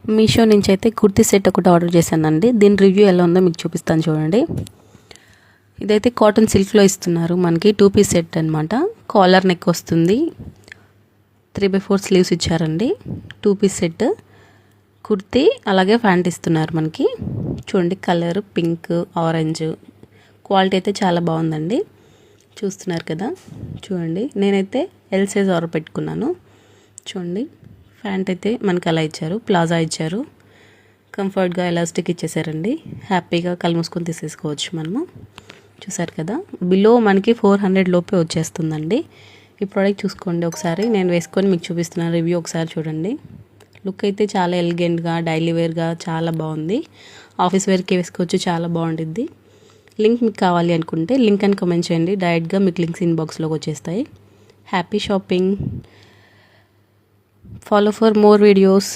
మీషో నుంచి అయితే కుర్తీ సెట్ ఒకటి ఆర్డర్ చేశానండి. దీని రివ్యూ ఎలా ఉందో మీకు చూపిస్తాను చూడండి. ఇదైతే కాటన్ సిల్క్లో ఇస్తున్నారు మనకి. 2 పీస్ సెట్ అనమాట. కాలర్ నెక్ వస్తుంది, 3/4 స్లీవ్స్ ఇచ్చారండి. 2 పీస్ సెట్ కుర్తీ, అలాగే ప్యాంట్ ఇస్తున్నారు మనకి. చూడండి కలర్ పింక్ ఆరెంజ్, క్వాలిటీ అయితే చాలా బాగుందండి. చూస్తున్నారు కదా, చూడండి నేనైతే ఎల్ సైజ్ ఆర్డర్ పెట్టుకున్నాను. చూడండి ప్యాంట్ అయితే మనకి అలా ఇచ్చారు, ప్లాజా ఇచ్చారు, కంఫర్ట్గా ఎలాస్టిక్ ఇచ్చేసారండి. హ్యాపీగా కళ్ళు మూసుకొని తీసేసుకోవచ్చు మనము. చూసారు కదా, బిలో మనకి 400 లోపే వచ్చేస్తుందండి. ఈ ప్రోడక్ట్ చూసుకోండి ఒకసారి, నేను వేసుకొని మీకు చూపిస్తున్నాను. రివ్యూ ఒకసారి చూడండి. లుక్ అయితే చాలా ఎలిగెంట్గా డైలీ వేర్గా చాలా బాగుంది. ఆఫీస్ వేర్కి వేసుకోవచ్చు, చాలా బాగుంటుంది. లింక్ మీకు కావాలి అనుకుంటే లింక్ అని కామెంట్ చేయండి, డైరెక్ట్గా మీకు లింక్స్ ఇన్బాక్స్లోకి వచ్చేస్తాయి. Happy shopping. Follow for more videos.